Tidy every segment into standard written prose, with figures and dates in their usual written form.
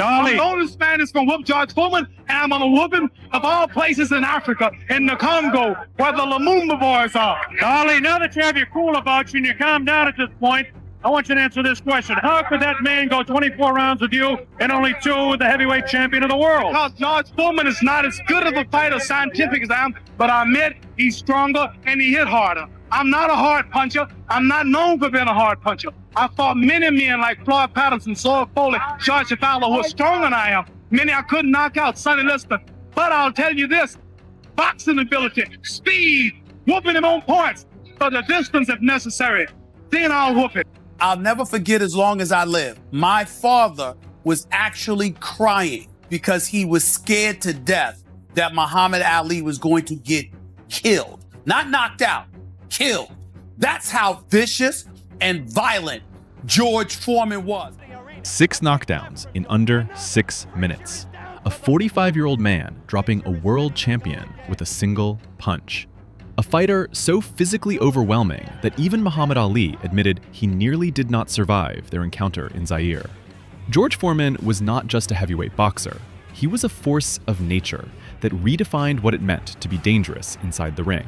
Dolly. I'm the oldest man that's going to whoop George Foreman, and I'm going to whoop him of all places in Africa, in the Congo, where the Lumumba boys are. Dolly, now that you have your cool about you and you calm down at this point, I want you to answer this question. How could that man go 24 rounds with you and only 2 with the heavyweight champion of the world? Because George Foreman is not as good of a fighter scientific as I am, but I admit he's stronger and he hit harder. I'm not a hard puncher. I'm not known for being a hard puncher. I fought many men like Floyd Patterson, Sword Foley, George Fowler, who are stronger than I am. Many I couldn't knock out, Sonny Liston. But I'll tell you this, boxing ability, speed, whooping him on points, for the distance if necessary. Then I'll whoop it. I'll never forget as long as I live. My father was actually crying because he was scared to death that Muhammad Ali was going to get killed. Not knocked out, killed. That's how vicious and violent George Foreman was. 6 knockdowns in under 6 minutes. A 45-year-old man dropping a world champion with a single punch. A fighter so physically overwhelming that even Muhammad Ali admitted he nearly did not survive their encounter in Zaire. George Foreman was not just a heavyweight boxer. He was a force of nature that redefined what it meant to be dangerous inside the ring.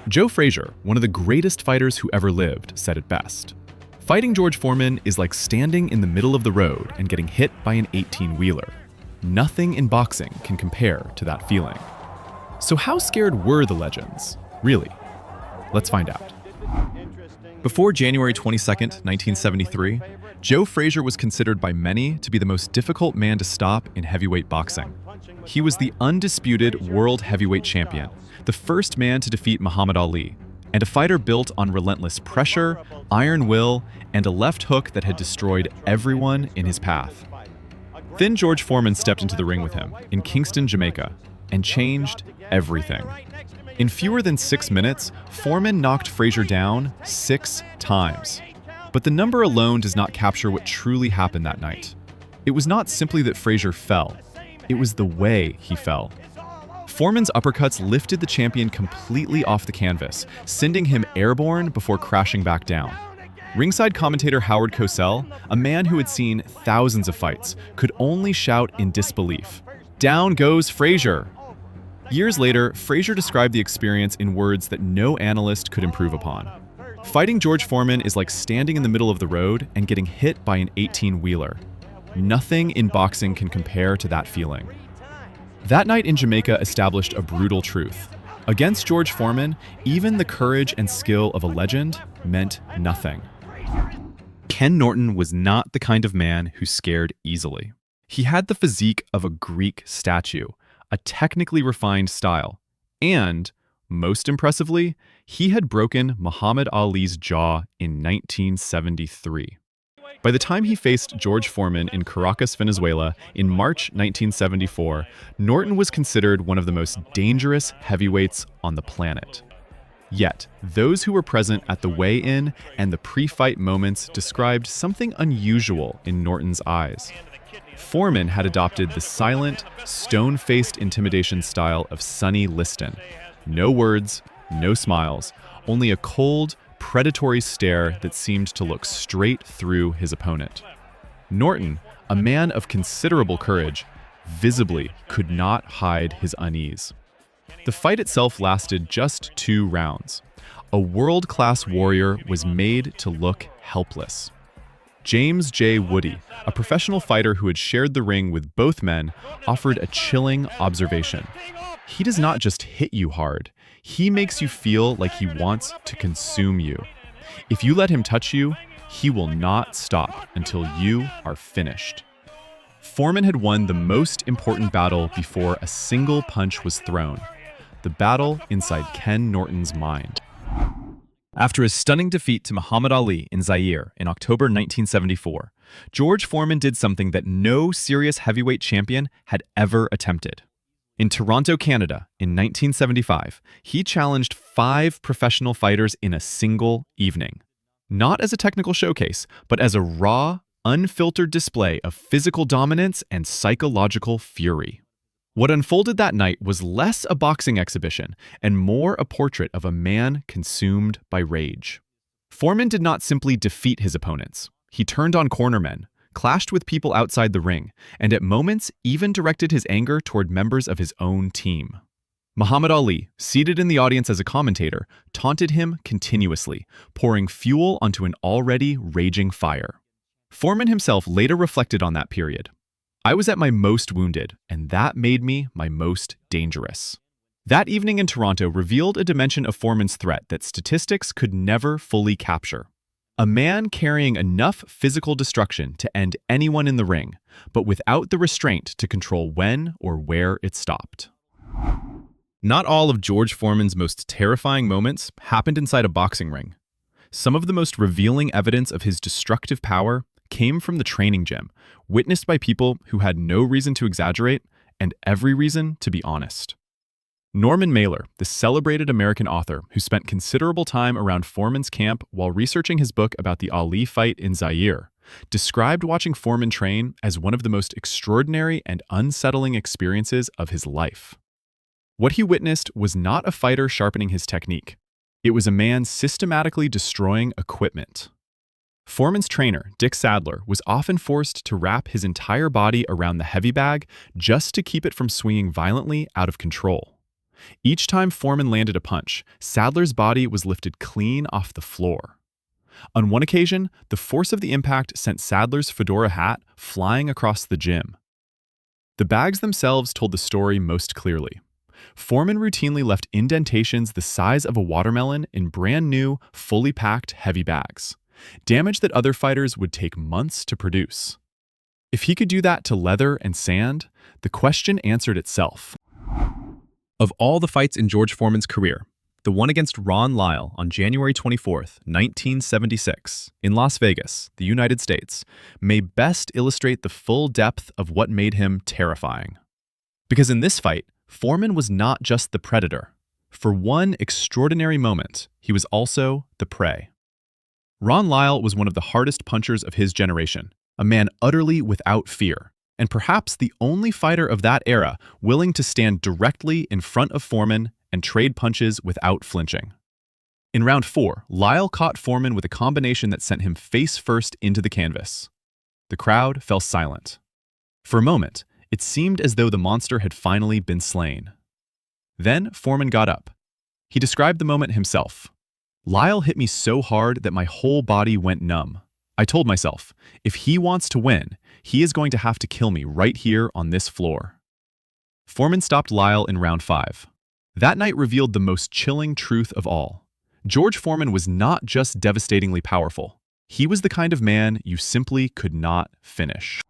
Joe Frazier, one of the greatest fighters who ever lived, said it best. Fighting George Foreman is like standing in the middle of the road and getting hit by an 18-wheeler. Nothing in boxing can compare to that feeling. So how scared were the legends? Really? Let's find out. Before January 22nd, 1973, Joe Frazier was considered by many to be the most difficult man to stop in heavyweight boxing. He was the undisputed world heavyweight champion, the first man to defeat Muhammad Ali, and a fighter built on relentless pressure, iron will, and a left hook that had destroyed everyone in his path. Then George Foreman stepped into the ring with him in Kingston, Jamaica, and changed everything. In fewer than 6 minutes, Foreman knocked Frazier down 6 times. But the number alone does not capture what truly happened that night. It was not simply that Frazier fell, it was the way he fell. Foreman's uppercuts lifted the champion completely off the canvas, sending him airborne before crashing back down. Ringside commentator Howard Cosell, a man who had seen thousands of fights, could only shout in disbelief, "Down goes Frazier!" Years later, Frazier described the experience in words that no analyst could improve upon. Fighting George Foreman is like standing in the middle of the road and getting hit by an 18-wheeler. Nothing in boxing can compare to that feeling. That night in Jamaica established a brutal truth. Against George Foreman, even the courage and skill of a legend meant nothing. Ken Norton was not the kind of man who scared easily. He had the physique of a Greek statue, a technically refined style, and, most impressively, he had broken Muhammad Ali's jaw in 1973. By the time he faced George Foreman in Caracas, Venezuela, in March 1974, Norton was considered one of the most dangerous heavyweights on the planet. Yet, those who were present at the weigh-in and the pre-fight moments described something unusual in Norton's eyes. Foreman had adopted the silent, stone-faced intimidation style of Sonny Liston. No words, no smiles, only a cold, predatory stare that seemed to look straight through his opponent. Norton, a man of considerable courage, visibly could not hide his unease. The fight itself lasted just 2 rounds. A world-class warrior was made to look helpless. James J. Woody, a professional fighter who had shared the ring with both men, offered a chilling observation. He does not just hit you hard, he makes you feel like he wants to consume you. If you let him touch you, he will not stop until you are finished. Foreman had won the most important battle before a single punch was thrown. The battle inside Ken Norton's mind. After his stunning defeat to Muhammad Ali in Zaire in October 1974, George Foreman did something that no serious heavyweight champion had ever attempted. In Toronto, Canada, in 1975, he challenged 5 professional fighters in a single evening. Not as a technical showcase, but as a raw, unfiltered display of physical dominance and psychological fury. What unfolded that night was less a boxing exhibition and more a portrait of a man consumed by rage. Foreman did not simply defeat his opponents. He turned on cornermen, clashed with people outside the ring, and at moments even directed his anger toward members of his own team. Muhammad Ali, seated in the audience as a commentator, taunted him continuously, pouring fuel onto an already raging fire. Foreman himself later reflected on that period. "I was at my most wounded, and that made me my most dangerous." That evening in Toronto revealed a dimension of Foreman's threat that statistics could never fully capture. A man carrying enough physical destruction to end anyone in the ring, but without the restraint to control when or where it stopped. Not all of George Foreman's most terrifying moments happened inside a boxing ring. Some of the most revealing evidence of his destructive power came from the training gym, witnessed by people who had no reason to exaggerate and every reason to be honest. Norman Mailer, the celebrated American author who spent considerable time around Foreman's camp while researching his book about the Ali fight in Zaire, described watching Foreman train as one of the most extraordinary and unsettling experiences of his life. What he witnessed was not a fighter sharpening his technique. It was a man systematically destroying equipment. Foreman's trainer, Dick Sadler, was often forced to wrap his entire body around the heavy bag just to keep it from swinging violently out of control. Each time Foreman landed a punch, Sadler's body was lifted clean off the floor. On one occasion, the force of the impact sent Sadler's fedora hat flying across the gym. The bags themselves told the story most clearly. Foreman routinely left indentations the size of a watermelon in brand new, fully packed heavy bags, damage that other fighters would take months to produce. If he could do that to leather and sand, the question answered itself. Of all the fights in George Foreman's career, the one against Ron Lyle on January 24th, 1976, in Las Vegas, the United States, may best illustrate the full depth of what made him terrifying. Because in this fight, Foreman was not just the predator. For one extraordinary moment, he was also the prey. Ron Lyle was one of the hardest punchers of his generation, a man utterly without fear, and perhaps the only fighter of that era willing to stand directly in front of Foreman and trade punches without flinching. In round 4, Lyle caught Foreman with a combination that sent him face first into the canvas. The crowd fell silent. For a moment, it seemed as though the monster had finally been slain. Then Foreman got up. He described the moment himself. "Lyle hit me so hard that my whole body went numb. I told myself, if he wants to win, he is going to have to kill me right here on this floor." Foreman stopped Lyle in round 5. That night revealed the most chilling truth of all. George Foreman was not just devastatingly powerful. He was the kind of man you simply could not finish.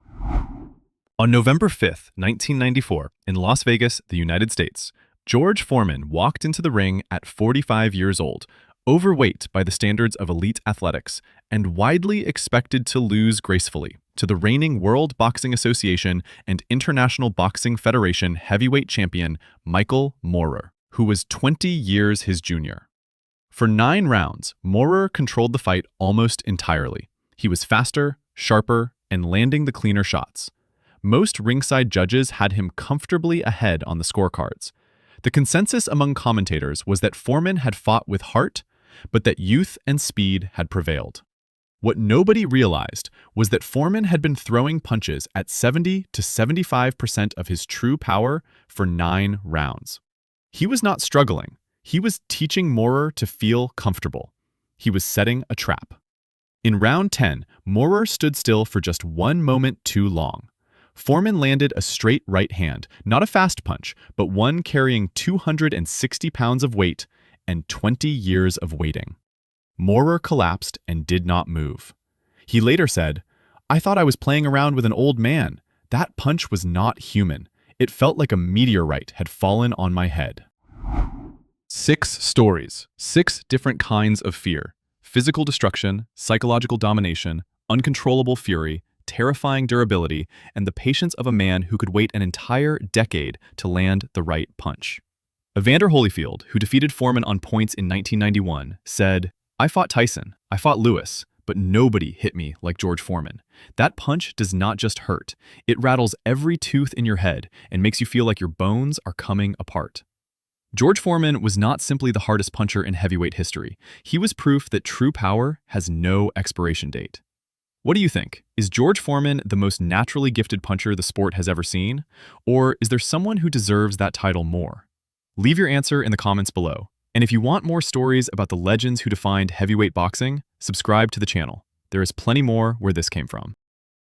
On November 5th, 1994, in Las Vegas, the United States, George Foreman walked into the ring at 45 years old, overweight by the standards of elite athletics, and widely expected to lose gracefully to the reigning World Boxing Association and International Boxing Federation heavyweight champion Michael Moorer, who was 20 years his junior. For 9 rounds, Moorer controlled the fight almost entirely. He was faster, sharper, and landing the cleaner shots. Most ringside judges had him comfortably ahead on the scorecards. The consensus among commentators was that Foreman had fought with heart, but that youth and speed had prevailed. What nobody realized was that Foreman had been throwing punches at 70 to 75% of his true power for 9 rounds. He was not struggling. He was teaching Moorer to feel comfortable. He was setting a trap. In round 10, Moorer stood still for just 1 moment too long. Foreman landed a straight right hand, not a fast punch, but one carrying 260 pounds of weight and 20 years of waiting. Moorer collapsed and did not move. He later said, "I thought I was playing around with an old man. That punch was not human. It felt like a meteorite had fallen on my head." 6 stories, 6 different kinds of fear: physical destruction, psychological domination, uncontrollable fury, terrifying durability, and the patience of a man who could wait an entire decade to land the right punch. Evander Holyfield, who defeated Foreman on points in 1991, said, "I fought Tyson, I fought Lewis, but nobody hit me like George Foreman. That punch does not just hurt. It rattles every tooth in your head and makes you feel like your bones are coming apart." George Foreman was not simply the hardest puncher in heavyweight history. He was proof that true power has no expiration date. What do you think? Is George Foreman the most naturally gifted puncher the sport has ever seen? Or is there someone who deserves that title more? Leave your answer in the comments below. And if you want more stories about the legends who defined heavyweight boxing, subscribe to the channel. There is plenty more where this came from.